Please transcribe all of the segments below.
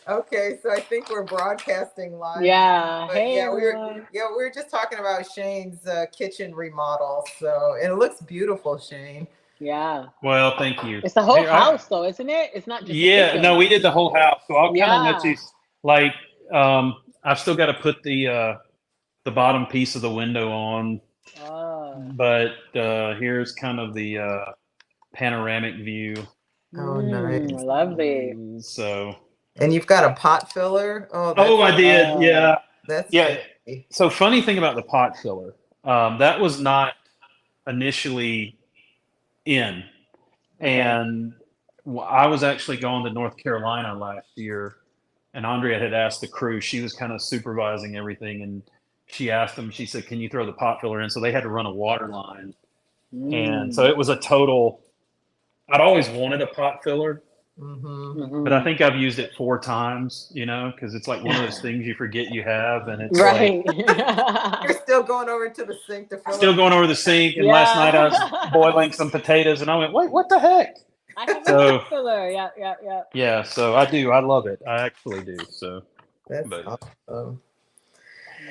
Okay, so I think we're broadcasting live now. Yeah. But Hey, everyone. we were just talking about Shane's kitchen remodel. So and it looks beautiful, Shane. Yeah. Well, thank you. It's the whole Hey, house, though, isn't it? It's not just the yeah, no, kitchen. we did the whole house, so I'll kind of let Yeah. you like. I've still got to put the bottom piece of the window on, Oh. but here's kind of the panoramic view. Oh, nice. Lovely. So, And you've got a pot filler. Oh, oh, I did, Oh. that's yeah. fancy. So, funny thing about the pot filler, that was not initially in, Okay. and I was actually going to North Carolina last year, and Andrea had asked the crew. She was kind of supervising everything, and she asked them. She said, "Can you throw the pot filler in?" So they had to run a water line, and so Mm. it was a total. I'd always wanted a pot filler, Mm-hmm. but I Mm-hmm. think I've used it 4 times. Because it's like one of those things you forget you have, and it's like Right. You're still going over to the sink to fill still up. going over the sink. And last night I was Yeah. boiling some potatoes, and I went, "Wait, what the heck?" I have a So pot filler. Yeah, yeah, yeah. yeah, so I do. I love it. I actually do. So, That's but awesome.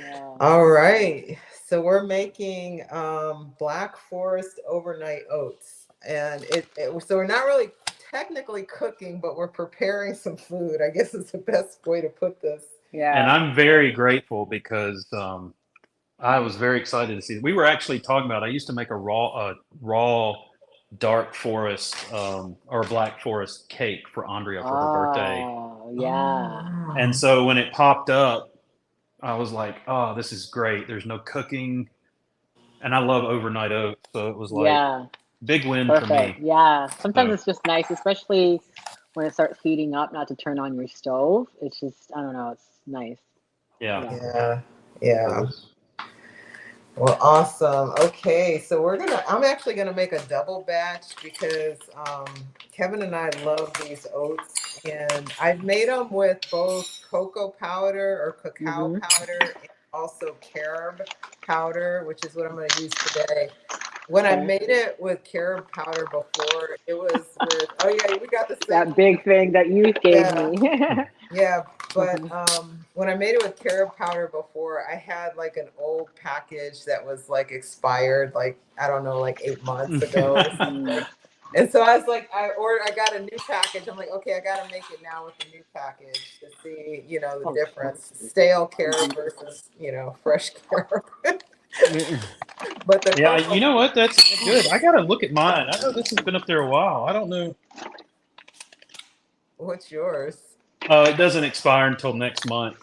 Yeah. All right. So we're making Black Forest Overnight Oats. And so we're not really technically cooking, but we're preparing some food. I guess is the best way to put this. and Yeah. I'm very grateful because I was very excited to see. We were actually talking about. I used to make a raw dark forest or black forest cake for Andrea for her birthday, Oh, Oh, yeah. and wow. so when it popped up, I was like, "Oh, this is great." There's no cooking, and I love overnight oats, so it was like Yeah. big win for Perfect. me. Yeah. Sometimes So it's just nice, especially when it starts heating up, not to turn on your stove. It's just, I don't know, it's nice. yeah, Yeah. Yeah. Yeah. so Well, awesome. Okay, so I'm actually gonna make a double batch because Kevin and I love these oats, and I've made them with both cocoa powder or cacao Mm-hmm. powder and also carob powder, which is what I'm gonna use today. When I Okay. made it with carob powder before, it was with, oh yeah, we got the same That one. big thing that you gave Yeah. me. Yeah, but Hmm. when I made it with carob powder before, I had like an old package that was like expired, like I don't know, like 8 months ago or something. Mm. And so I was like, I got a new package. I'm like, okay, I got to make it now with the new package to see, the Okay. difference, stale Hmm. carob versus, fresh carob. But the yeah. cocoa, You know what? That's good. I gotta look at mine. I know this has been up there a while. I don't know. what's yours? It doesn't expire until next month.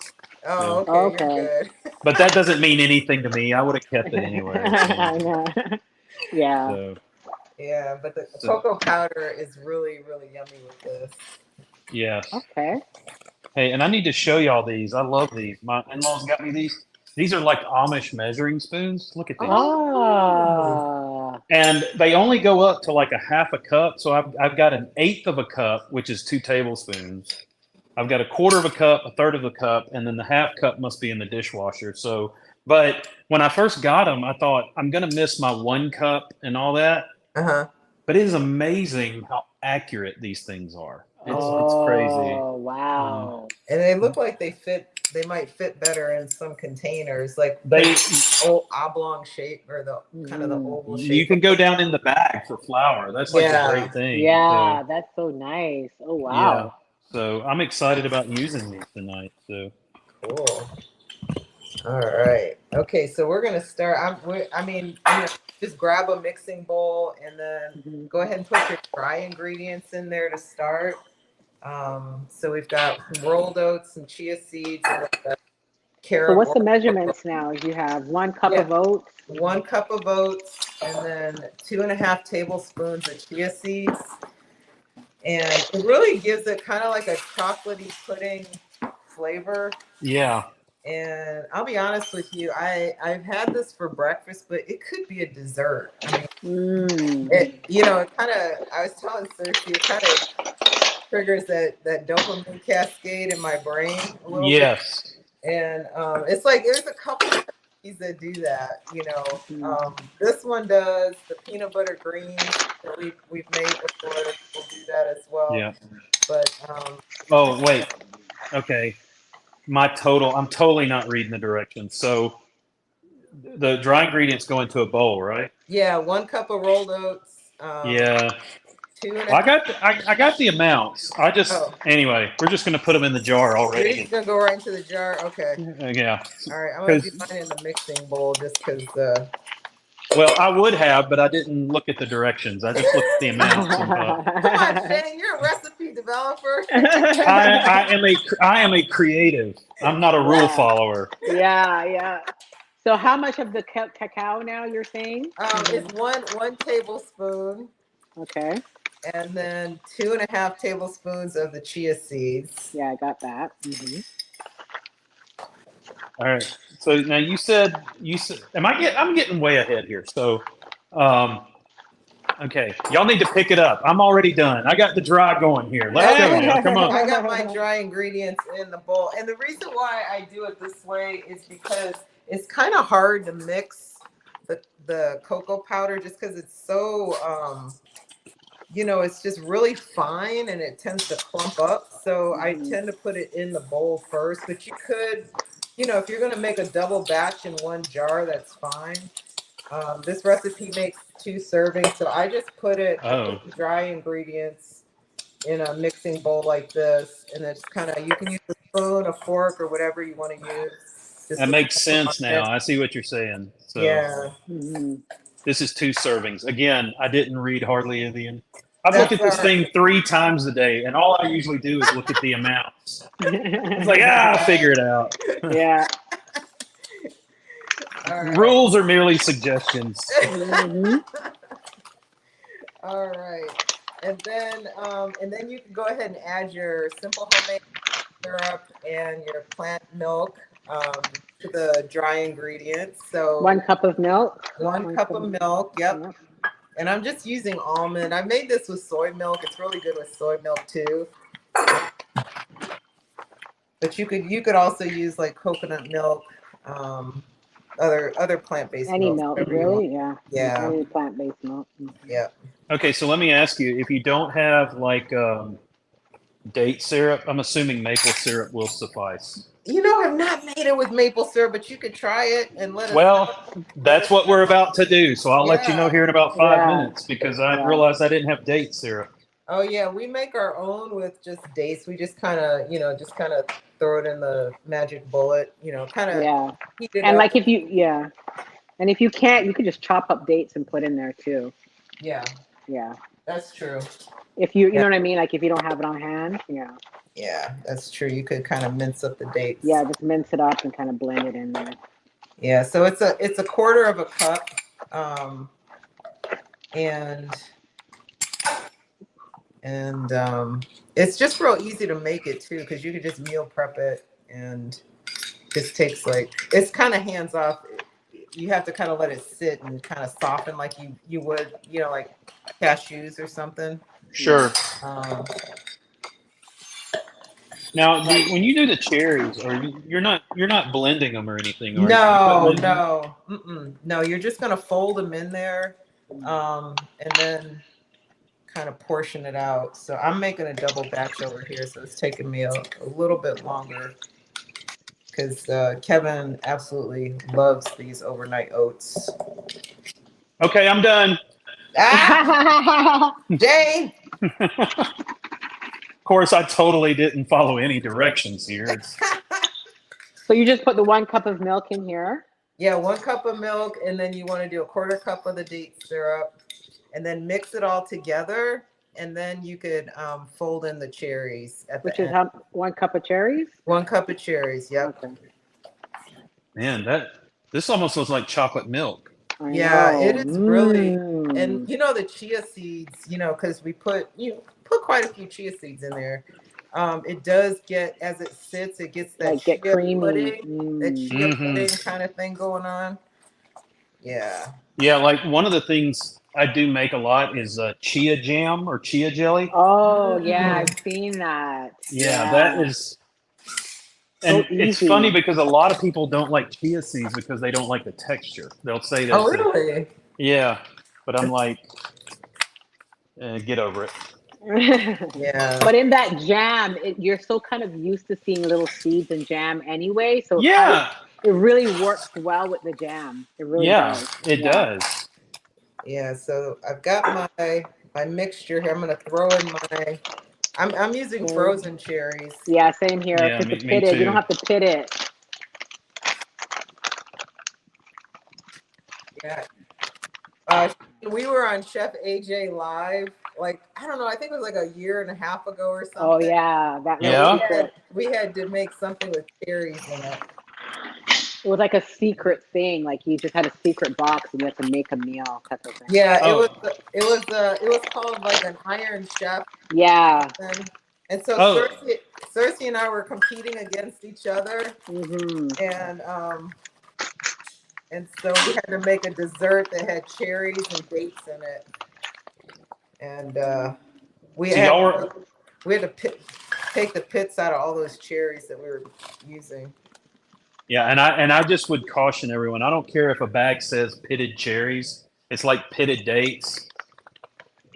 Oh, So, okay, you're Okay. good. but that doesn't mean anything to me. I would have kept it anyway. I know. Yeah. So, Yeah, but the so cocoa powder is really, really yummy with this. yes. Okay. Hey, and I need to show y'all these. I love these. My in-laws got me these. These are like Amish measuring spoons. Look at these. Oh, Ah. And they only go up to like a half a cup. So I've got an eighth of a cup, which is 2 tablespoons. I've got a quarter of a cup, a third of a cup, and then the half cup must be in the dishwasher. So, but when I first got them, I thought I'm going to miss my 1 cup and all that. uh-huh. But it is amazing how accurate these things are. It's crazy. Oh, Um, wow. And they look like they might fit better in some containers, like because they old oblong shape or the kind of the Hmm. oval you shape can of go the, down in the bag for flour. That's like the yeah. great thing. So Yeah, that's so nice. Oh, yeah. wow. So I'm excited about using these tonight. So Cool. All right. Okay, so we're gonna start. I mean, just grab a mixing bowl and then Hmm. go ahead and put your dry ingredients in there to start. So we've got some rolled oats, some chia seeds, and the So carob what's or the measurements now? You have 1 cup yeah, of oats. 1 cup of oats, and then 2.5 tablespoons of chia seeds. And it really gives it kind of like a chocolatey pudding flavor. yeah. And I'll be honest with you, I've had this for breakfast, but it could be a dessert. I mean, Mm. it kind of. I was telling Cersei, it kind of triggers that dopamine cascade in my brain a little bit. Yes. And it's like there's a couple of recipes that do that. Mm. This one does the peanut butter greens that we've made before. We'll do that as well. Yeah. But Oh wait. Okay, I'm totally not reading the directions. So the dry ingredients go into a bowl, right? Yeah, 1 cup of rolled oats. Yeah. Two and a Well, half. I got the amounts. Oh, Anyway, we're just gonna put them in the jar you're already. just gonna go right into the jar. Okay. Yeah. All right. I'm gonna do Because mine in the mixing bowl just because. well, I would have, but I didn't look at the directions. I just looked at the amounts and thought, Come on, Shane. You're a recipe developer. I am a creative. I'm not a rule Yeah. follower. Yeah. So how much of the cacao now you're saying? It's one tablespoon, Okay. and then 2.5 tablespoons of the chia seeds. Yeah, I got that. All right. So now you said I'm getting way ahead here. So, okay, y'all need to pick it up. I'm already done. I got the dry going here. Let's go now. Come on. I got my dry ingredients in the bowl. And the reason why I do it this way is because it's kind of hard to mix the cocoa powder just because it's so, it's just really fine and it tends to clump up. So I tend to put it in the bowl first. But you could, if you're going to make a double batch in one jar, that's fine. This recipe makes 2 servings, so I just put the dry ingredients in a mixing bowl like this, and it's kind of, you can use a spoon, a fork, or whatever you want to use. That makes sense now. I see what you're saying. So Yeah. This is 2 servings. Again, I didn't read hardly any. I've looked at this thing 3 times a day, and all I usually do is look at the amounts. It's like, I'll figure it out. Yeah. Right. Rules are merely suggestions. All right. And then you can go ahead and add your simple homemade syrup and your plant milk to the dry ingredients. So 1 cup of milk. 1 cup of milk. Yep. And I'm just using almond. I made this with soy milk. It's really good with soy milk too. But you could also use like coconut milk, other plant-based Any milk. milk, really? Yeah. Yeah. Any plant-based milk. Yeah. Okay, so let me ask you, if you don't have like date syrup, I'm assuming maple syrup will suffice. I've not made it with maple syrup, but you could try it and let us know. Well, that's what we're about to do. So I'll let you know here in about 5 minutes because I realized I didn't have date syrup. Oh yeah, we make our own with just dates. We just kind of, throw it in the magic bullet, kind of heat it and up. like and if you can't, you could just chop up dates and put in there too. Yeah, that's true. If you know what I mean, like if you don't have it on hand, yeah, that's true. You could kind of mince up the dates. Yeah, just mince it up and kind of blend it in there. Yeah, so it's a 1/4 of a cup, and it's just real easy to make it too because you could just meal prep it and just takes it's kind of hands off. You have to kind of let it sit and kind of soften like you would like cashews or something. Sure. Now, when you do the cherries, you're not blending them or anything, are you? No. You're just gonna fold them in there, and then kind of portion it out. So I'm making a double batch over here, so it's taking me a little bit longer because Kevin absolutely loves these overnight oats. Okay, I'm done. Jane. Of course, I totally didn't follow any directions here. So you just put the 1 cup of milk in here? Yeah, 1 cup of milk, and then you want to do a 1/4 cup of the date syrup, and then mix it all together, and then you could fold in the cherries at Which the is end. 1 cup of cherries? 1 cup of cherries, yep. Okay. Man, this almost looks like chocolate milk. Yeah, it is really, and the chia seeds, because we put quite a few chia seeds in there. It does get, as it sits, it gets that chia pudding, that chia pudding kind of thing going on. Yeah. Yeah, like one of the things I do make a lot is chia jam or chia jelly. Oh yeah, I've seen that. Yeah, that is. And it's funny because a lot of people don't like chia seeds because they don't like the texture. They'll say that. Oh, really? Yeah, but I'm like, get over it. Yeah. But in that jam, you're so kind of used to seeing little seeds in jam anyway. So Yeah. it really works well with the jam. It really Yeah, does. it Yeah. does. Yeah. So I've got my mixture here. I'm gonna throw in my. I'm using Cherry. frozen cherries. Yeah, same here. Yeah, Because the me pitted, you don't too. have to pit it. Yeah. We were on Chef AJ Live. Like I don't know. I think it was like a year and a half ago or Oh something. yeah, that And little Yeah. secret. we had to make something with cherries in it. It was like a secret thing. Like you just had a secret box and you had to make a meal type of thing. Yeah, Oh, it was called like an Iron Chef. Yeah. And so oh, Cersei and I were competing against each other, Hmm. and so we had to make a dessert that had cherries and dates in it, and we so had y'all were take the pits out of all those cherries that we were using. yeah, and I just would caution everyone. I don't care if a bag says pitted cherries. It's like pitted dates.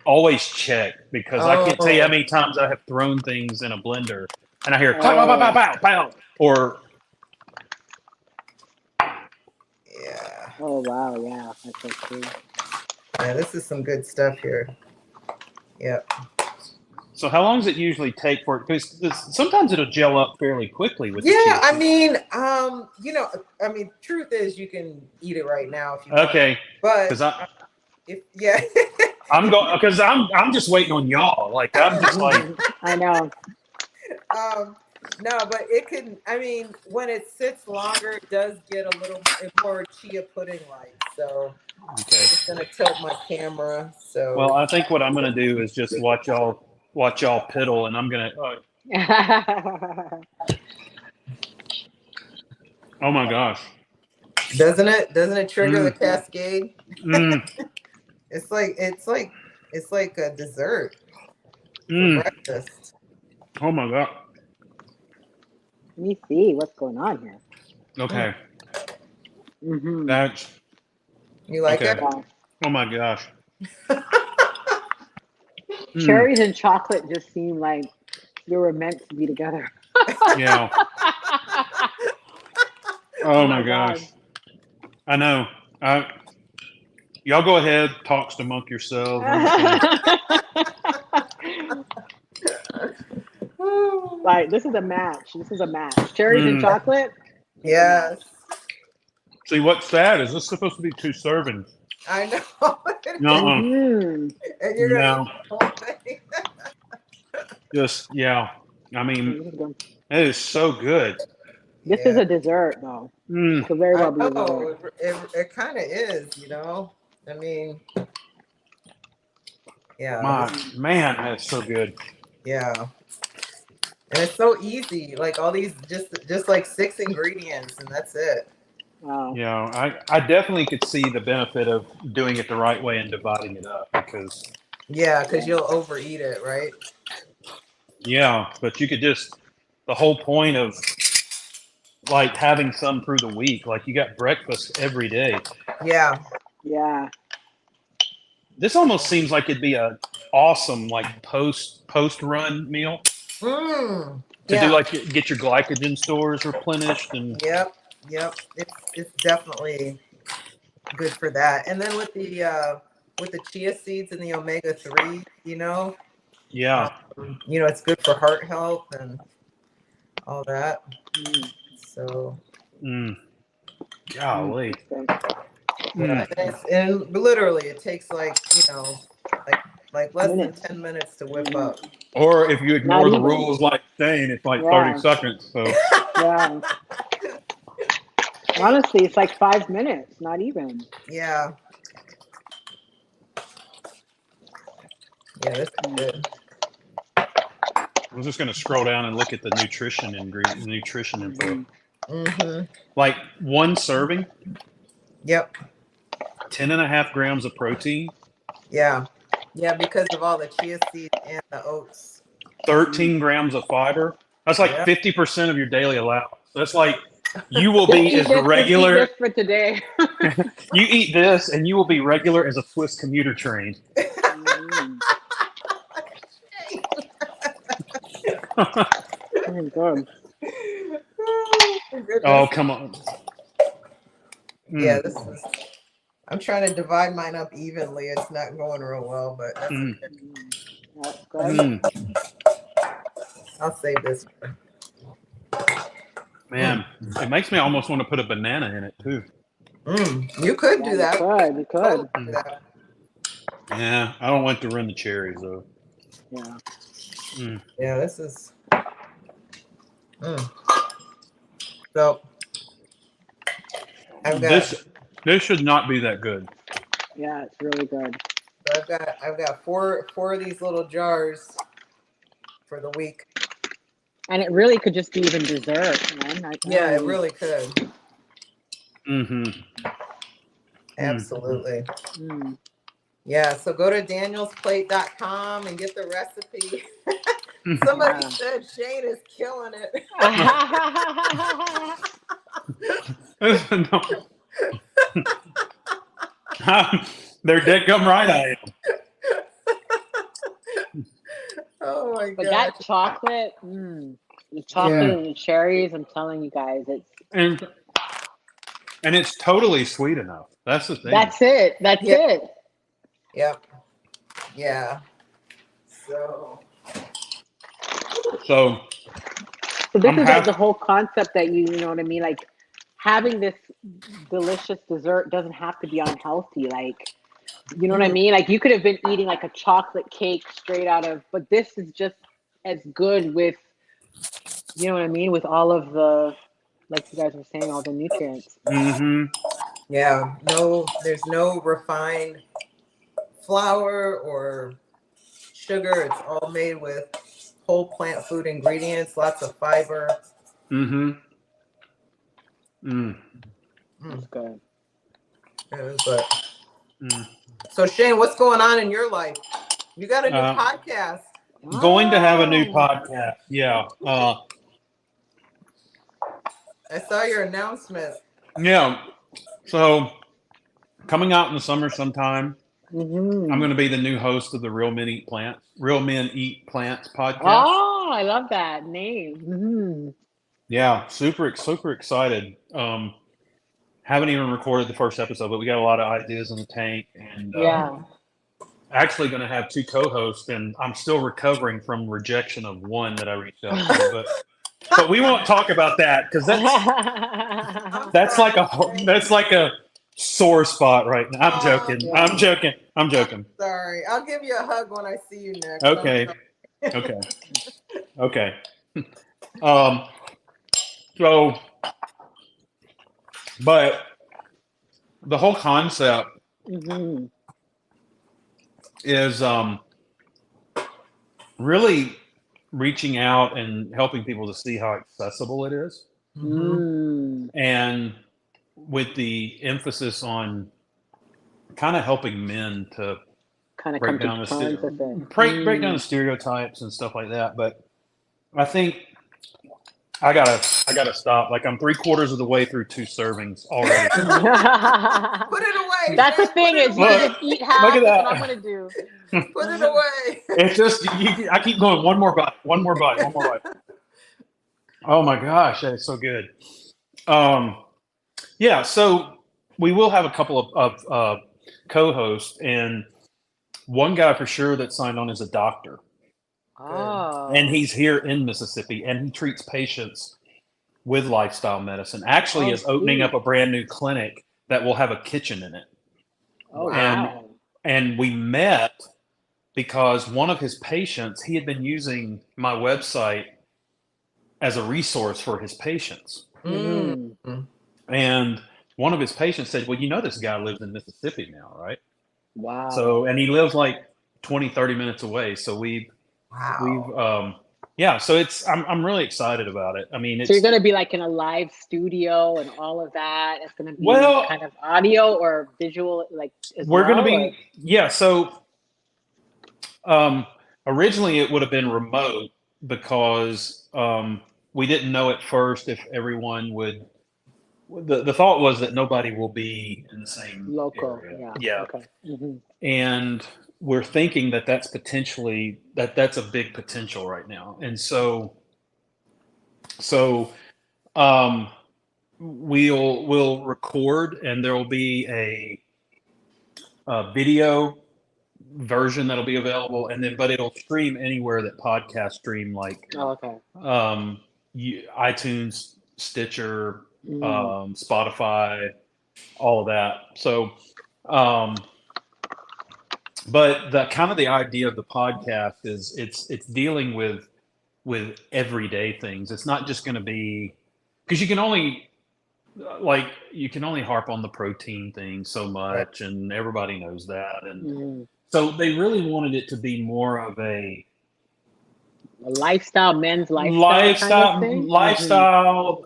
Always check because I can't tell you how Oh, many times I have thrown things in a blender and I hear pow pow pow pow Oh. pow pow or yeah, Oh wow. Yeah. That's so true. yeah. This is some good stuff here. Yep. so how long does it usually take for it? Because sometimes it'll gel up fairly quickly with the Yeah, chia I seeds. mean, truth is you can eat it right now if you want. Okay, But because if yeah. I'm going because I'm just waiting on y'all. Like I'm just like I know. No, but it can. I mean, when it sits longer, it does get a little more chia pudding like. So I'm okay. just gonna tilt my camera. Well, So I think what I'm gonna do is just watch y'all piddle, and I'm gonna. Oh my gosh. doesn't it trigger the Mm, cascade? mm, It's like a dessert for mm. breakfast. Oh my god. Let me see what's going on here. Okay, Hmm. that's You like okay. it? Yeah. Oh my gosh. Mm, Cherries and chocolate just seem like they were meant to be together. yeah. Oh Oh my my God. gosh. I know. Y'all go ahead, talks among yourselves. I'm just gonna. Like this is a match. This is a match. Cherries and Mm. chocolate. It's a match. Yes, See, what's sad is this supposed to be 2 servings. I know. No, Hmm. And you're gonna eat no, the whole thing. just yeah. I mean, This is good. it is so good. This is Yeah, a dessert, though. Mm, It could very I well be a dessert. know. It kind of is, you know. I mean, yeah, my man, that's so good. yeah, and it's so easy. Like all these, just like 6 ingredients, and that's it. Wow. Yeah, I definitely could see the benefit of doing it the right way and dividing it up because Yeah, because you'll overeat it, right? yeah, but you could just the whole point of like having some through the week, like you got breakfast every day. Yeah, Yeah. This almost seems like it'd be a awesome like post run meal to do yeah, like get your glycogen stores replenished and yep, yep. It's definitely good for that. And then with the chia seeds and the omega 3, yeah. it's good for heart health and all that. Mm. So Mm, Mm. golly. That's good. yeah, Mm. and literally it takes like like less than Minutes. 10 minutes to whip up. Or if you Not ignore the even. rules like Shane, it's like Yeah. 30 seconds. So Yeah. Honestly, it's like 5 minutes. Not even. Yeah, yeah, this is Mm. good. I'm just going to scroll down and look at the nutrition info. Mhm. Mm-hmm. Like one serving, Yep. 10.5 grams of protein, Yeah. Yeah, because of all the chia seeds and the oats. 13 grams of fiber. That's like Yep. 50% of your daily allowance. That's like you will Just be eat as this. Just eat regular. this for today. You eat this, and you will be regular as a Swiss commuter train. Mm. Good. Oh, come on. Yeah, this is. I'm trying to divide mine up evenly. It's not going real well, but that's Mm. okay. That's good. I'll save this. Man, it makes me almost want to put a banana in it too. You could do that. You could. Totally do that. Yeah, I don't like to ruin the cherries though. Yeah. Yeah, this is. So I've got. This should not be that good. Yeah, it's really good. So I've got four of these little jars for the week. And it really could just be even dessert, man. Yeah, it really could. Absolutely. Yeah, so go to danielsplate.com and get the recipe. Somebody said Shane is killing it. They're dead gum right I am. Oh my god. But that chocolate, the chocolate and the cherries, I'm telling you guys, and it's totally sweet enough. That's the thing. That's it. Yep. Yeah. So this is like the whole concept that you know what I mean? Like having this delicious dessert doesn't have to be unhealthy. Like, you know what I mean? Like you could have been eating like a chocolate cake straight out of, but this is just as good with, you know what I mean? With all of the, like you guys were saying, all the nutrients. Yeah. There's no refined flour or sugar. It's all made with whole plant food ingredients, lots of fiber. That's good. It is good. So Shane, what's going on in your life? You got a new podcast. Going to have a new podcast. Yeah. I saw your announcement. Yeah. So coming out in the summer sometime, I'm going to be the new host of the Real Men Eat Plants podcast. Oh, I love that name. Yeah, super excited. Haven't even recorded the first episode, but we got a lot of ideas in the tank, and actually going to have two co-hosts, and I'm still recovering from rejection of one that I reached out to, but we won't talk about that because that's like a sore spot right now. I'm joking. Yeah. I'm joking. Sorry, I'll give you a hug when I see you next. Okay. So, but the whole concept is really reaching out and helping people to see how accessible it is. And with the emphasis on kind of helping men to break down the stereotypes and stuff like that. But I think I gotta stop. Like I'm 3/4 of the way through 2 servings already. Put it away. That's the thing is you just eat half. Look at that. That's what I'm gonna do. Put it away. It's just I keep going. One more bite. Oh my gosh, that is so good. Yeah. So we will have a couple of co-hosts, and one guy for sure that signed on is a doctor. Oh. And he's here in Mississippi, and he treats patients with lifestyle medicine. Actually, is opening up a brand new clinic that will have a kitchen in it. Oh, wow. And we met because one of his patients, he had been using my website as a resource for his patients. And one of his patients said, well, you know, this guy lives in Mississippi now, right? Wow. So, and he lives like 20, 30 minutes away. So we've so I'm really excited about it. I mean, so you're going to be like in a live studio and all of that. It's going to be kind of audio or visual, like we're going to be, So originally it would have been remote because we didn't know at first if everyone would. The thought was that nobody will be in the same local. area. Yeah. Okay. Mm-hmm. And we're thinking that that's potentially that's a big potential right now. And so we'll record, and there will be a video version that'll be available, and then but it'll stream anywhere that podcasts stream, like okay. iTunes, Stitcher, Spotify, all of that. So but the kind of the idea of the podcast is it's dealing with everyday things. It's not just going to be, because you can only harp on the protein thing so much, and everybody knows that. And so they really wanted it to be more of a lifestyle, men's lifestyle, kind of lifestyle,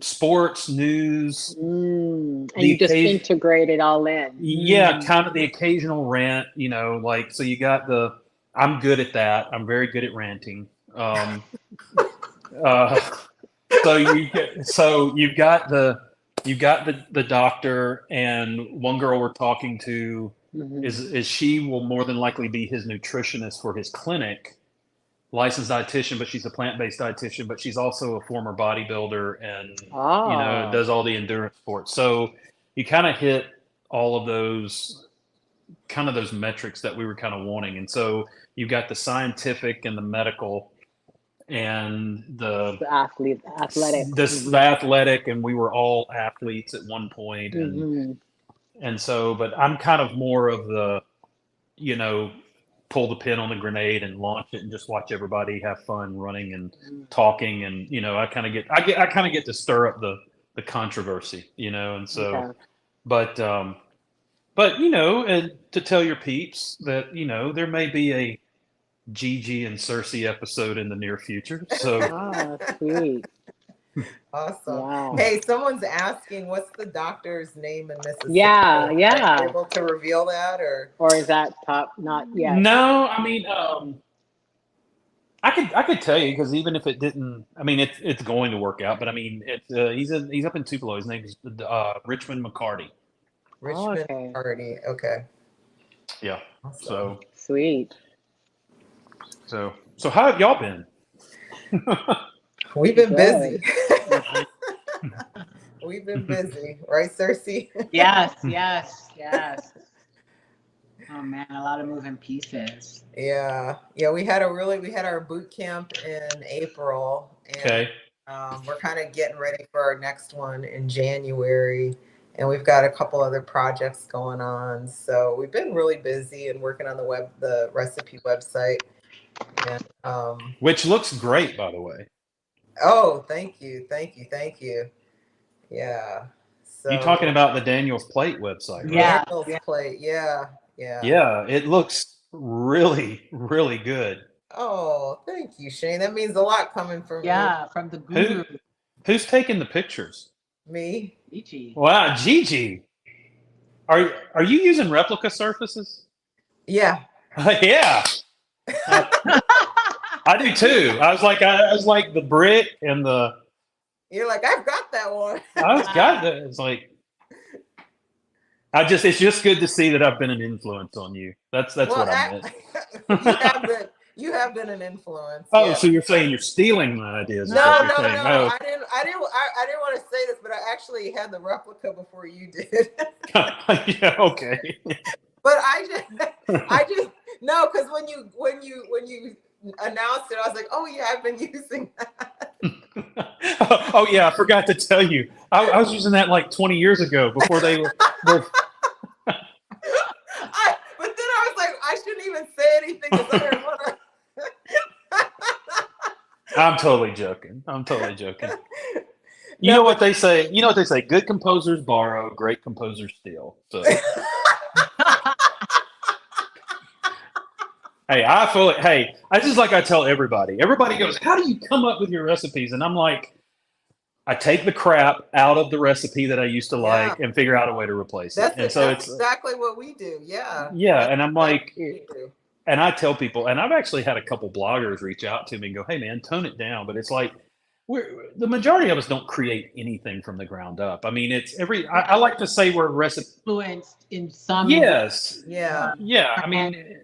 sports, news. And you just integrate it all in. Yeah, kind of the occasional rant, like, so you got I'm good at that. I'm very good at ranting. So you've got the doctor, and one girl we're talking to is she will more than likely be his nutritionist for his clinic, licensed dietitian, but she's a plant-based dietitian, but she's also a former bodybuilder and does all the endurance sports. So you kind of hit all of those metrics that we were kind of wanting. And so you've got the scientific and the medical and the athletic, and we were all athletes at one point. And so, but I'm kind of more of the, pull the pin on the grenade and launch it and just watch everybody have fun running and talking. And, I kind of get to stir up the controversy, and so, but, and to tell your peeps that, there may be a Gigi and Cersei episode in the near future. So, sweet. Awesome. Wow. Hey, someone's asking, what's the doctor's name in Mississippi? Yeah. Are you able to reveal that, or is that top? Not yet. No, I mean, I could tell you, because even if it didn't, I mean, it's going to work out. But I mean, he's up in Tupelo. His name is Richmond McCarty. McCarty. Okay. Yeah. Awesome. So sweet. So how have y'all been? We've been busy. We've been busy, right, Cersei? Yes. Oh man, a lot of moving pieces. Yeah. We had our boot camp in April, and we're kind of getting ready for our next one in January, and we've got a couple other projects going on. So we've been really busy and working on the recipe website. And, which looks great, by the way. Oh, thank you. Yeah. So you talking about the Daniel's Plate website, right? Yeah. Daniel's Plate. Yeah. Yeah, it looks really, really good. Oh, thank you, Shane. That means a lot coming from you. From the guru. Who's taking the pictures? Me. Gigi. Wow, Gigi. Are you using replica surfaces? Yeah. Yeah. I do too. I was like the brick and the. You're like, I've got that one. I've got that. It's like, it's just good to see that I've been an influence on you. That's what I meant. You have been an influence. Oh, yeah. So you're saying you're stealing my ideas? No. Oh. I didn't want to say this, but I actually had the replica before you did. Yeah. Okay. But I just no, because when you announced it, I was like, oh yeah, I've been using that. Oh yeah, I forgot to tell you. I was using that like 20 years ago before they were. But then I was like, I shouldn't even say anything because I didn't want to. I'm totally joking. You know what they say? Good composers borrow, great composers steal. So. Hey, I just like I tell everybody. Everybody goes, how do you come up with your recipes? And I'm like, I take the crap out of the recipe that I used to like and figure out a way to replace it. And so it's exactly what we do. Yeah. Yeah. And I'm like, and I tell people, and I've actually had a couple bloggers reach out to me and go, hey man, tone it down. But it's like, the majority of us don't create anything from the ground up. I mean, it's I like to say we're recipe. Influenced in some. Yes. Yeah. Yeah. I mean,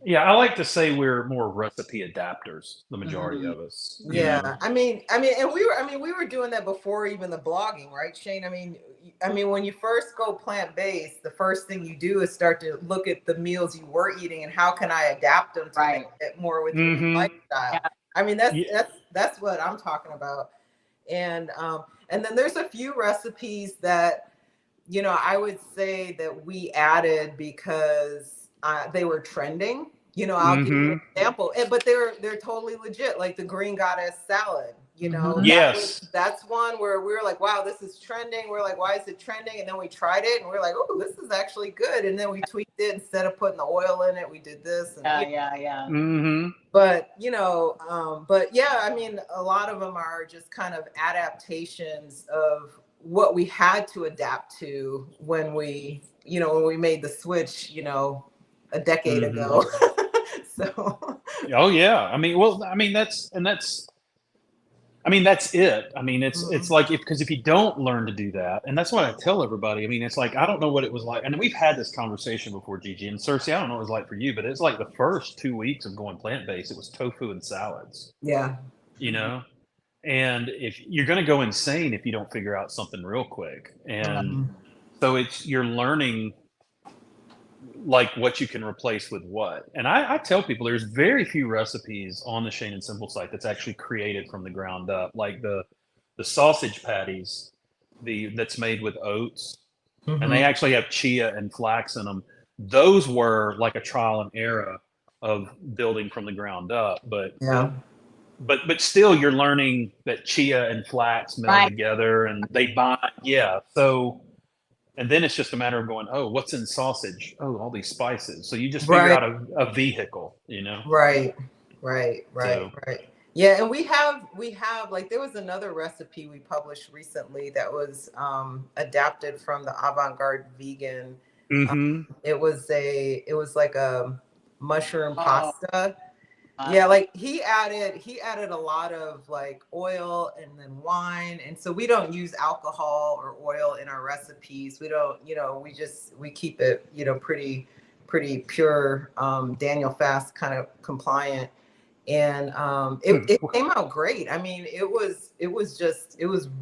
yeah, I like to say we're more recipe adapters, the majority of us. you know? Yeah, I mean, and we were doing that before even the blogging, right, Shane? I mean, when you first go plant-based, the first thing you do is start to look at the meals you were eating and how can I adapt them to make it more with your lifestyle. Yeah. I mean, that's what I'm talking about. And then there's a few recipes that, I would say that we added because they were trending. I'll give you an example, but they're totally legit, like the green goddess salad. Yes. That's one where we were like, wow, this is trending. We're like, why is it trending? And then we tried it and we're like, oh, this is actually good. And then we tweaked it. Instead of putting the oil in it, we did this. And, Yeah. But but yeah, I mean, a lot of them are just kind of adaptations of what we had to adapt to when we made the switch, a decade ago. So. Oh yeah. I mean, that's it. I mean, it's like because if you don't learn to do that, and that's what I tell everybody. I mean, it's like I don't know what it was like, and we've had this conversation before, Gigi and Cersei. I don't know what it was like for you, but it's like the first 2 weeks of going plant-based, it was tofu and salads. Yeah. And if you're going to go insane if you don't figure out something real quick, and so you're learning like what you can replace with what. And I tell people there's very few recipes on the Shane and Simple site that's actually created from the ground up, like the sausage patties, that's made with oats, and they actually have chia and flax in them. Those were like a trial and error of building from the ground up, but but still you're learning that chia and flax meld together and they bind. Yeah. So, and then it's just a matter of going, oh, what's in sausage? Oh, all these spices. So you just figure out a vehicle, Right. So. Yeah, and we have like there was another recipe we published recently that was adapted from the Avant-Garde Vegan. It was like a mushroom pasta. Yeah, like he added a lot of like oil and then wine, and so we don't use alcohol or oil in our recipes. We don't, we keep it, pretty pure, Daniel Fast kind of compliant, and it came out great. I mean, it was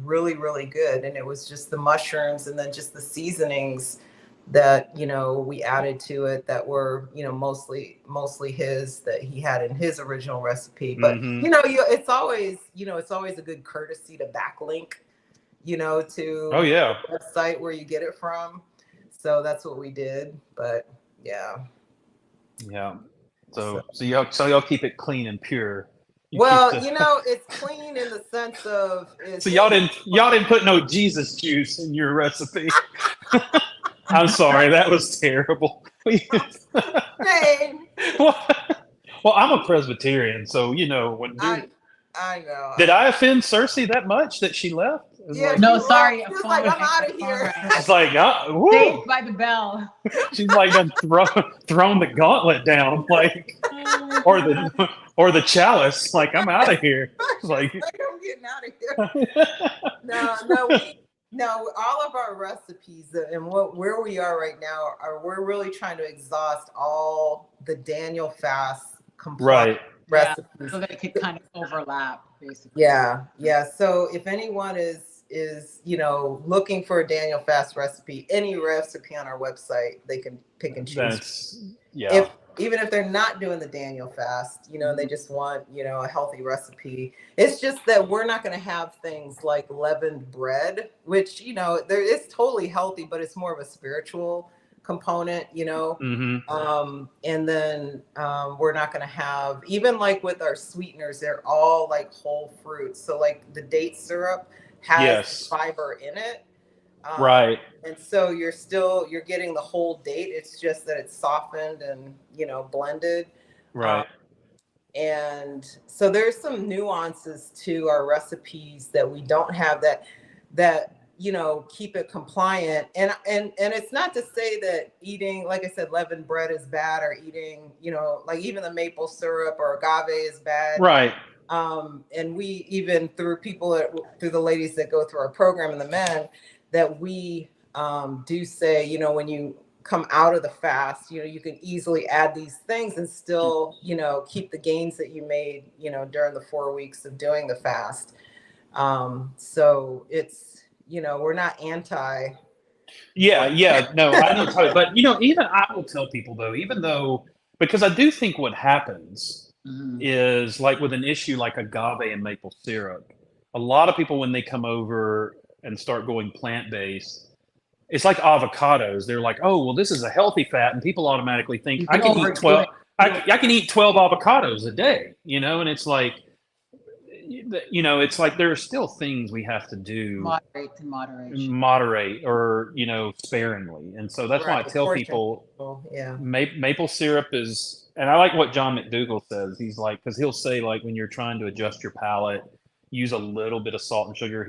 really, really good, and it was just the mushrooms and then just the seasonings that we added to it that were mostly his, that he had in his original recipe. But it's always a good courtesy to backlink to the website where you get it from. So that's what we did. But yeah so y'all keep it clean and pure. It's clean in the sense of so y'all didn't put no Jesus juice in your recipe. I'm sorry, that was terrible. Hey. Well, I'm a Presbyterian, so when I know. Did I offend Cersei that much that she left? Yeah, no, sorry. She was like, I'm out of here. It's like, saved by the bell. She's like done thrown the gauntlet down, like, or the chalice. Like, I'm out of here. Like, I'm getting out of here. No, all of our recipes and where we are right now we're really trying to exhaust all the Daniel Fast compliant recipes. Yeah, so they could kind of overlap, basically. Yeah. So if anyone is looking for a Daniel Fast recipe, any recipe on our website, they can pick and choose. Even if they're not doing the Daniel Fast, they just want, a healthy recipe. It's just that we're not going to have things like leavened bread, which, it's totally healthy, but it's more of a spiritual component, and then we're not going to have, even like with our sweeteners, they're all like whole fruits. So like the date syrup has fiber in it. And so you're getting the whole date. It's just that it's softened and, blended. And so there's some nuances to our recipes that we don't have that keep it compliant. And it's not to say that eating, like I said, leavened bread is bad, or eating, like even the maple syrup or agave is bad. And we even through through the ladies that go through our program and the men, that we do say, you know, when you come out of the fast, you know, you can easily add these things and still, you know, keep the gains that you made, you know, during the 4 weeks of doing the fast. So it's, you know, we're not anti. Yeah, no, I know totally. But you know, even I will tell people though, even though, because I do think what happens is like with an issue like agave and maple syrup, a lot of people when they come over and start going plant-based, it's like avocados. They're like, oh, well, this is a healthy fat, and people automatically think You I can eat overdo 12. it. I can eat 12 avocados a day, you know, and it's like, you know, it's like there are still things we have to do, Moderate to moderation. moderate or, you know, sparingly, and so that's why I tell people, yeah, maple syrup is, and I like what John McDougall says. He's like, because he'll say like when you're trying to adjust your palate, use a little bit of salt and sugar.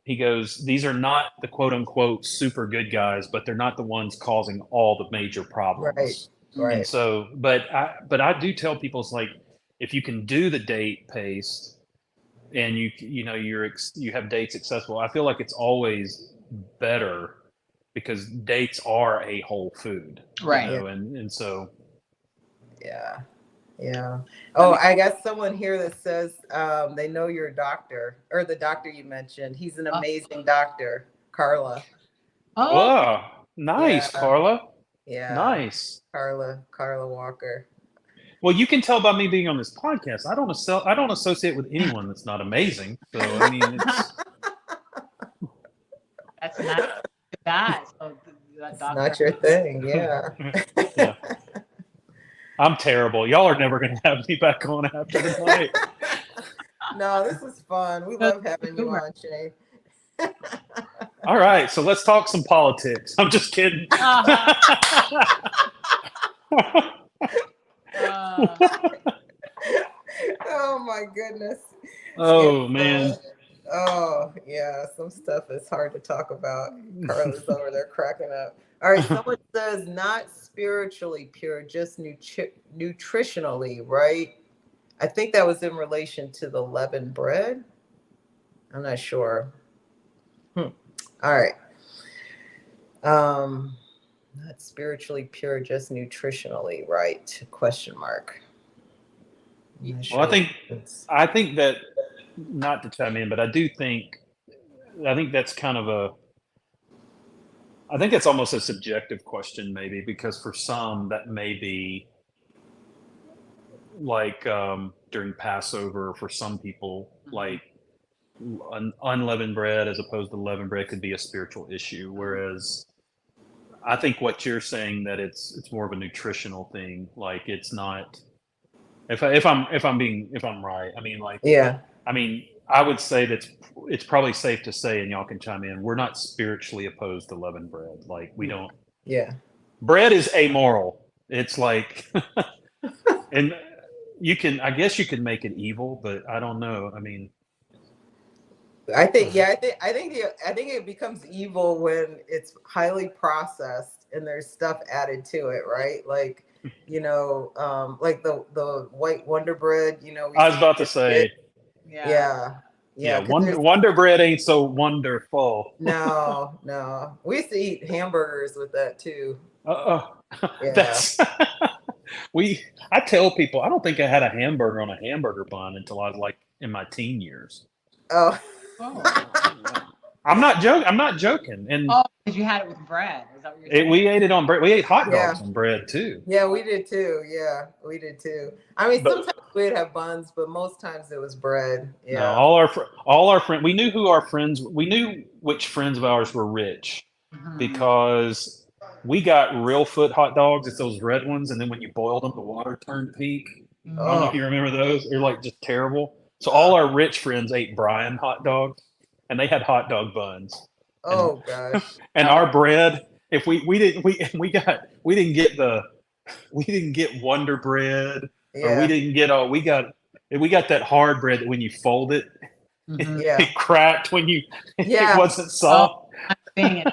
He goes, these are not the quote unquote super good guys, but they're not the ones causing all the major problems. right. And so, but I do tell people, it's like, if you can do the date paste and you know, you have dates accessible, I feel like it's always better because dates are a whole food. Right. You know, and so. Yeah. Yeah. Oh, I got someone here that says they know your doctor or the doctor you mentioned. He's an amazing doctor, Carla. Oh, nice, Yeah. Carla. Yeah. Nice. Carla Walker. Well, you can tell by me being on this podcast, I don't associate with anyone that's not amazing. So I mean, it's That's not that. So it's not your thing. Yeah. yeah. I'm terrible. Y'all are never going to have me back on after tonight. No, this is fun. We love having you on, Shay. All right, so let's talk some politics. I'm just kidding. Oh my goodness. Oh man. Oh yeah, some stuff is hard to talk about. Carla's over there cracking up. All right, someone says not spiritually pure, just nutritionally, right? I think that was in relation to the leavened bread. I'm not sure. All right. Not spiritually pure, just nutritionally right? Question mark. Well, I think that, not to chime in, but I think that's kind of I think it's almost a subjective question maybe, because for some that may be like during Passover, for some people, like unleavened bread as opposed to leavened bread could be a spiritual issue. Whereas I think what you're saying, that it's more of a nutritional thing. Like it's not, if I'm right, I mean, like, yeah. I mean, I would say that it's probably safe to say, and y'all can chime in, we're not spiritually opposed to leavened bread. Like we don't. Yeah. Bread is amoral. It's like, and I guess you can make it evil, but I don't know. I mean, I think it becomes evil when it's highly processed and there's stuff added to it, right? Like, you know, like the white Wonder Bread, you know. I was about to say. Yeah. Wonder Bread ain't so wonderful. No. We used to eat hamburgers with that too. That's I tell people I don't think I had a hamburger on a hamburger bun until I was like in my teen years. Oh. I'm not joking. And because you had it with bread. Is that what you're saying? We ate it on bread. We ate hot dogs on bread too. Yeah, we did too. I mean, sometimes we'd have buns, but most times it was bread. Yeah. No, all our friends. We knew we knew which friends of ours were rich because we got real foot hot dogs. It's those red ones, and then when you boiled them, the water turned pink. I don't know if you remember those. They're like just terrible. So all our rich friends ate Bryan hot dogs, and they had hot dog buns. Oh gosh! And our bread, if we didn't get Wonder Bread, or we didn't get we got that hard bread that when you fold it, it cracked when it wasn't soft. It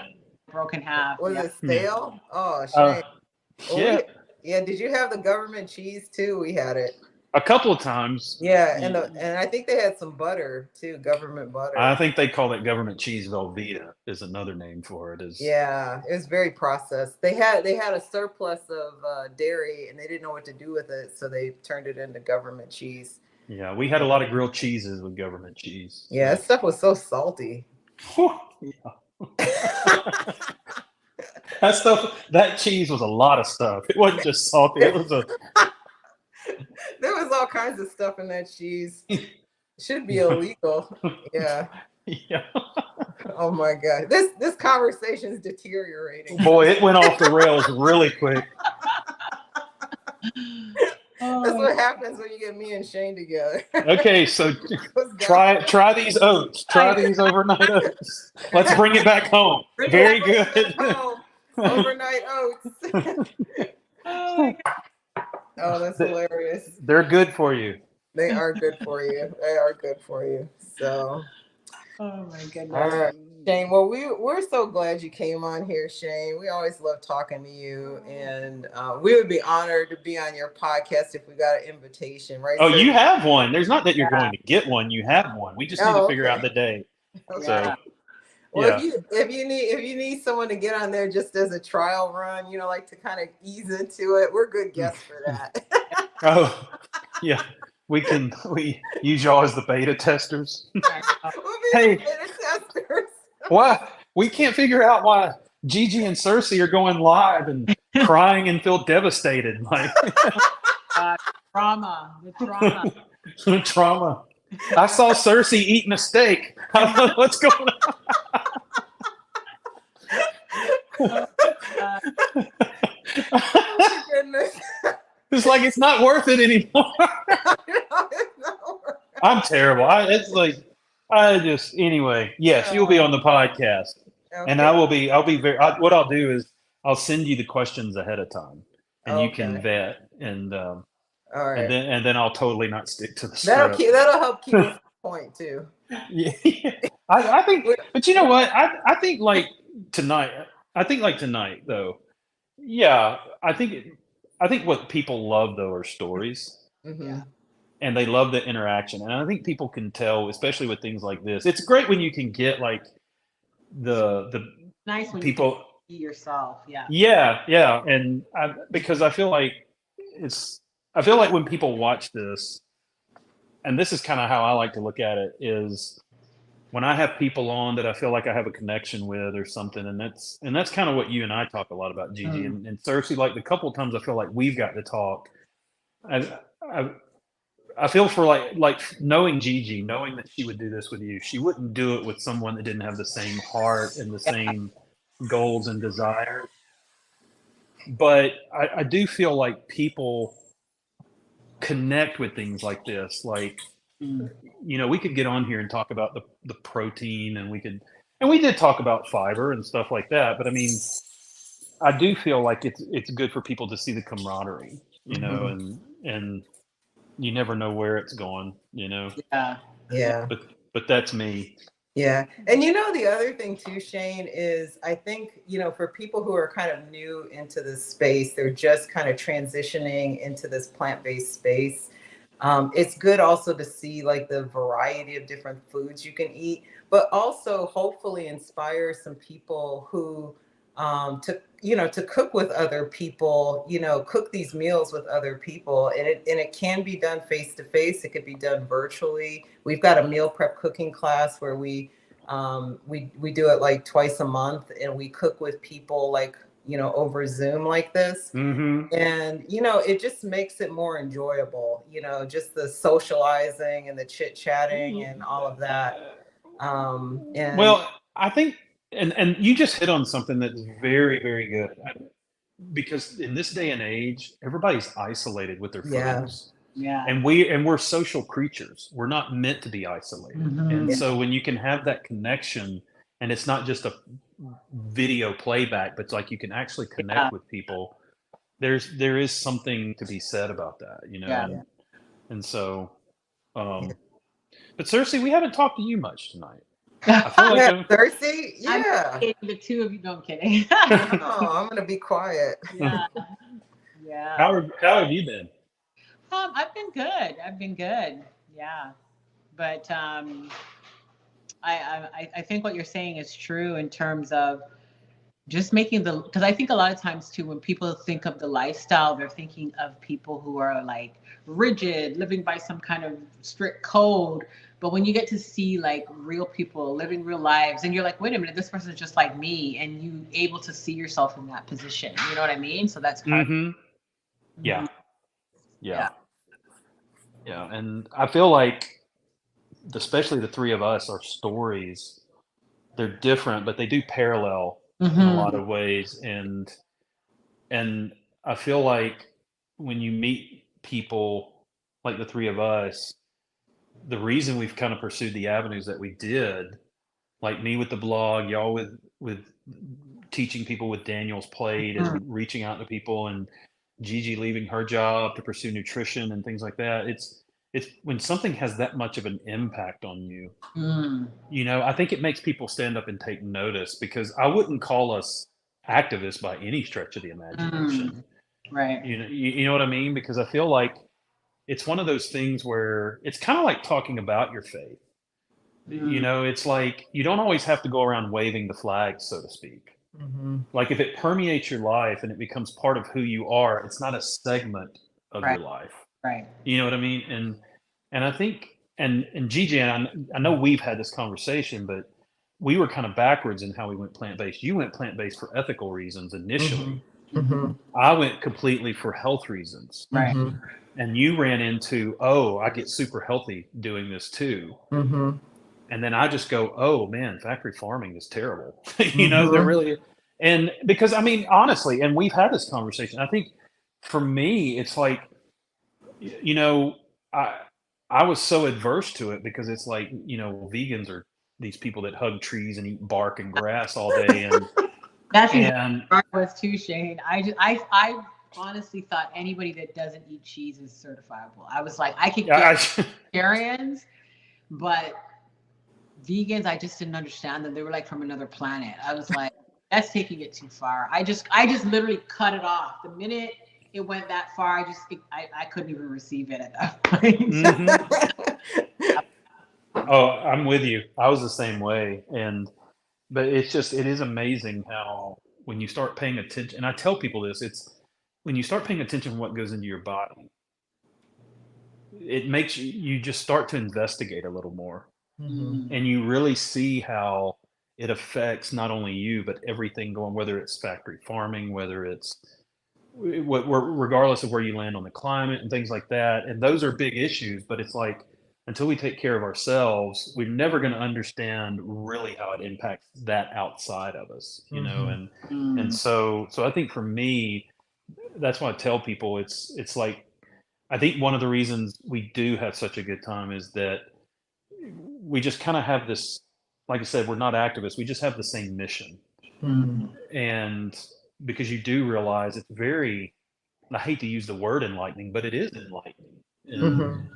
broke in half. Was it stale? Oh shame. Did you have the government cheese too? We had it. A couple of times. Yeah, and I think they had some butter too, government butter. I think they call it government cheese. Velveeta is another name for it. Yeah, it was very processed. They had a surplus of dairy, and they didn't know what to do with it, so they turned it into government cheese. Yeah, we had a lot of grilled cheeses with government cheese. Yeah, that stuff was so salty. That cheese was a lot of stuff. It wasn't just salty. It was There was all kinds of stuff in that cheese. Should be illegal. Yeah. Yeah. Oh my God. This conversation is deteriorating. Boy, it went off the rails really quick. That's what happens when you get me and Shane together. Okay, so try these oats. Try these overnight oats. Let's bring it back home. Very good. Overnight oats. Oh, that's hilarious. They're good for you. They are good for you. They are good for you. So. Oh my goodness. All right, Shane. Well, we're so glad you came on here, Shane. We always love talking to you, and we would be honored to be on your podcast if we got an invitation, right? Oh, you have one. There's not that you're going to get one. You have one. We just need to figure out the day. Okay. So, well, if you need someone to get on there just as a trial run, like to kind of ease into it, we're good guests for that. Oh, yeah. We use y'all as the beta testers. Hey, beta testers. Why? We can't figure out why Gigi and Cersei are going live and crying and feel devastated. Like Trauma. The trauma. The trauma. I saw Cersei eating a steak. I don't know what's going on. Oh, goodness. It's like it's not worth it anymore. I'm terrible. Anyway. Yes, you'll be on the podcast, and I'll be very. What I'll do is I'll send you the questions ahead of time, and you can vet, and all right, and then I'll totally not stick to the script. That'll help keep us on point too. Yeah, I think. But you know what? I think like tonight. I think like tonight though. Yeah, I think what people love though are stories. Mm-hmm. And they love the interaction. And I think people can tell, especially with things like this. It's great when you can get like the nice when people you can see yourself. Yeah. Yeah. And because I feel like when people watch this, and this is kind of how I like to look at it, is when I have people on that I feel like I have a connection with or something, and that's kind of what you and I talk a lot about, Gigi and Cersei. Like the couple of times I feel like we've got to talk. I feel for like knowing Gigi, knowing that she would do this with you. She wouldn't do it with someone that didn't have the same heart and the same goals and desires. But I do feel like people connect with things like this. Like, we could get on here and talk about the protein, and we did talk about fiber and stuff like that. But I mean, I do feel like it's good for people to see the camaraderie, and you never know where it's going, Yeah. But that's me. Yeah. And the other thing too, Shane, is I think, for people who are kind of new into this space, they're just kind of transitioning into this plant-based space. It's good also to see like the variety of different foods you can eat, but also hopefully inspire some people who to cook with other people, cook these meals with other people, and it can be done face to face. It could be done virtually. We've got a meal prep cooking class where we do it like twice a month, and we cook with people like over Zoom like this. Mm-hmm. And it just makes it more enjoyable. Just the socializing and the chit chatting and all of that. And well, I think. And you just hit on something that's very, very good, because in this day and age, everybody's isolated with their phones. Yeah. And we're social creatures. We're not meant to be isolated. Mm-hmm. And so when you can have that connection, and it's not just a video playback, but it's like you can actually connect with people, there is something to be said about that, And so, but Cersei, we haven't talked to you much tonight. I feel like Cersei, yeah. I'm kidding, the two of you. No, I'm kidding. No, I'm gonna be quiet. Yeah. How have you been? I've been good. I've been good. Yeah. But I think what you're saying is true in terms of just making because I think a lot of times too, when people think of the lifestyle, they're thinking of people who are like rigid, living by some kind of strict code. But when you get to see like real people living real lives, and you're like, wait a minute, this person is just like me, and you able to see yourself in that position. You know what I mean? So that's kind Mm-hmm. Yeah. Mhm. Yeah. Yeah. And I feel like, especially the three of us, our stories, they're different, but they do parallel in a lot Mhm. of ways. And I feel like when you meet people like the three of us, the reason we've kind of pursued the avenues that we did, like me with the blog, y'all with teaching people with Daniel's plate Mhm. and reaching out to people, and Gigi leaving her job to pursue nutrition and things like that. It's when something has that much of an impact on you, Mm. I think it makes people stand up and take notice, because I wouldn't call us activists by any stretch of the imagination. Mm. Right. You know what I mean? Because I feel like it's one of those things where it's kind of like talking about your faith. Mm. It's like you don't always have to go around waving the flag, so to speak. Mm-hmm. Like if it permeates your life and it becomes part of who you are, it's not a segment of Right. your life. Right. You know what I mean? And I think and Gigi, and I know we've had this conversation, but we were kind of backwards in how we went plant based. You went plant based for ethical reasons Mm-hmm. initially. Mm-hmm. I went completely for health reasons. Right. Mm-hmm. And you ran into, oh, I get super healthy doing this too. Mm-hmm. And then I just go, oh man, factory farming is terrible. They're Mm-hmm. really, and because I mean, honestly, and we've had this conversation. I think for me, it's like, you know, I I was so adverse to it because it's like, vegans are these people that hug trees and eat bark and grass all day, That's exactly and what I was too, Shane. I honestly thought anybody that doesn't eat cheese is certifiable. I was like, I could get I, vegetarians, but vegans, I just didn't understand them. They were like from another planet. I was like, that's taking it too far. I just literally cut it off the minute it went that far. I couldn't even receive it at that point. hmm Oh, I'm with you. I was the same way, but it is amazing how when you start paying attention, and I tell people this, it's when you start paying attention to what goes into your body, it makes you just start to investigate a little more, Mm-hmm. Mm. and you really see how it affects not only you but everything going, whether it's factory farming, whether it's regardless of where you land on the climate and things like that. And those are big issues, but it's like until we take care of ourselves, we're never going to understand really how it impacts that outside of us. Mm-hmm. And so I think for me, that's why I tell people it's like I think one of the reasons we do have such a good time is that we just kind of have this, like I said, we're not activists, we just have the same mission. Mm-hmm. And because you do realize it's very, I hate to use the word enlightening, but it is enlightening. And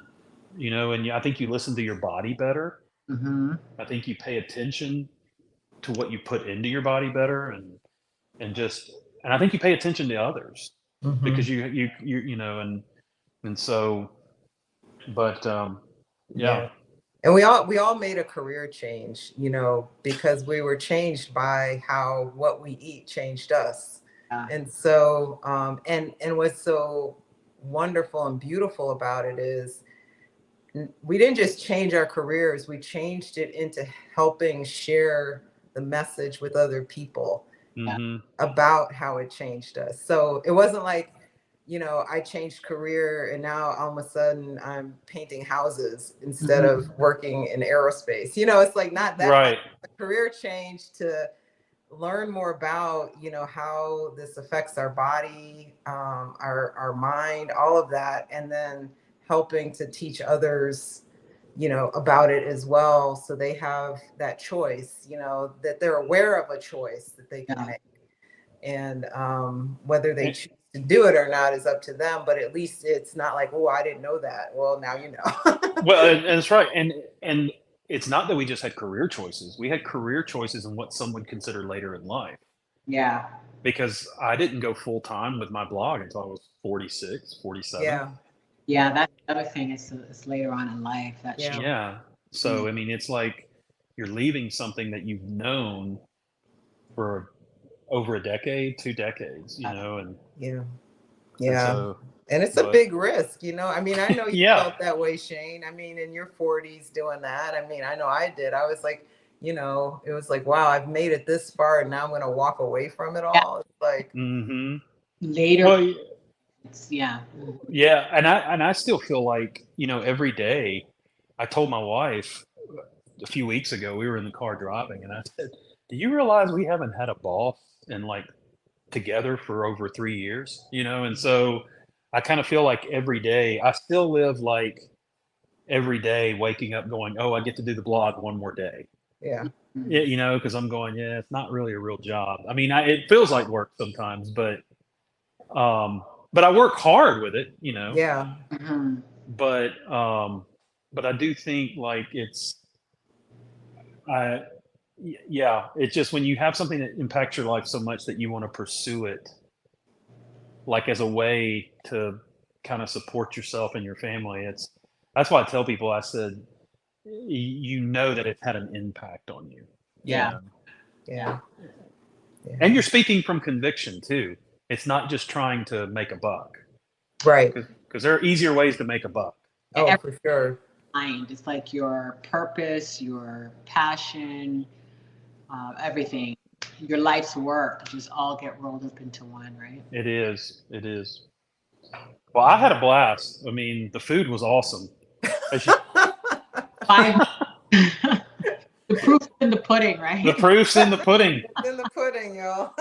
Mm-hmm. I think you listen to your body better. Mm-hmm. I think you pay attention to what you put into your body better, and I think you pay attention to others Mm-hmm. because and so, but yeah. Yeah. And we all made a career change, because we were changed by how what we eat changed us. Yeah. And so and what's so wonderful and beautiful about it is we didn't just change our careers, we changed it into helping share the message with other people Hmm. about how it changed us. So it wasn't like, I changed career and now all of a sudden I'm painting houses instead Mm-hmm. of working in aerospace. It's like not that kind Right. of career change to learn more about, how this affects our body, our mind, all of that, and then helping to teach others, about it as well, so they have that choice, that they're aware of a choice that they can Yeah. make. And whether they choose to do it or not is up to them, but at least it's not like, oh, I didn't know that. Well, now you know. Well, and that's right. And it's not that we just had career choices. We had career choices in what some would consider later in life. Yeah. Because I didn't go full time with my blog until I was 46, 47. Yeah. Yeah, that's the other thing. It's later on in life. That's Yeah. true. Yeah. So, I mean, it's like you're leaving something that you've known for over a decade, 2 decades, you know, and Yeah. and Yeah. so, And it's a but big risk, you know. I mean, I know you yeah, felt that way, Shane. I mean, in your 40s doing that. I mean, I know I did. I was like, you know, it was like, wow, I've made it this far and now I'm going to walk away from it Yeah. all. It's like, mm-hmm. Later, Well, yeah. yeah, and I still feel like, you know, every day. I told my wife a few weeks ago, we were in the car driving, and I said, "Do you realize we haven't had a boss in like together for over 3 years?" You know, and so I kind of feel like every day I still live like every day waking up going, "Oh, I get to do the blog one more day." yeah. Yeah, you know, because I'm going, yeah, it's not really a real job. I mean, it feels like work sometimes, um, but I work hard with it, you know. Yeah. Mhm. But but I do think like I yeah, it's just when you have something that impacts your life so much that you want to pursue it, like as a way to kind of support yourself and your family. That's why I tell people. I said, you know that it's had an impact on you. You Yeah. know, Yeah. and Yeah. you're speaking from conviction too. It's not just trying to make a buck, Right. because there are easier ways to make a buck. Oh, for sure. Mind. It's like your purpose, your passion, everything, your life's work, just all get rolled up into one, right? It is. It is. Well, I had a blast. I mean, the food was awesome. As you, Five. The proof in the pudding, right? the proof's in the pudding, It's in the pudding, y'all.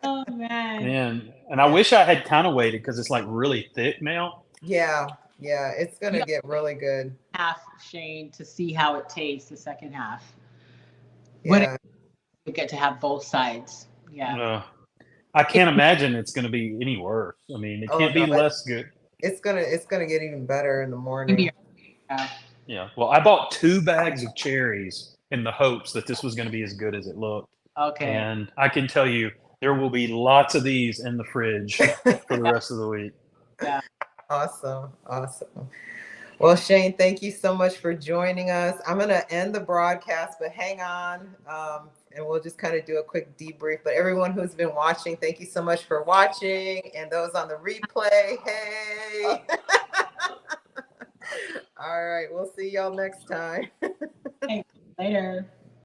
Oh man. man. And I wish I had kind of waited because it's like really thick now. Yeah. Yeah. It's going to Yeah. get really good. Half, Shane, to see how it tastes, the second half. But Yeah. you get to have both sides. Yeah. I can't imagine it's going to be any worse. I mean, it Oh, can't be no. less good. It's gonna get even better in the Maybe. morning. Yeah. Yeah. Well, I bought 2 bags of cherries in the hopes that this was going to be as good as it looked. Okay. And I can tell you, there will be lots of these in the fridge for the rest of the week. Yeah. Awesome. Awesome. Well, Shane, thank you so much for joining us. I'm going to end the broadcast, but hang on, and we'll just kind of do a quick debrief. But everyone who's been watching, thank you so much for watching. And those on the replay, hey. All right. We'll see y'all next time. Later.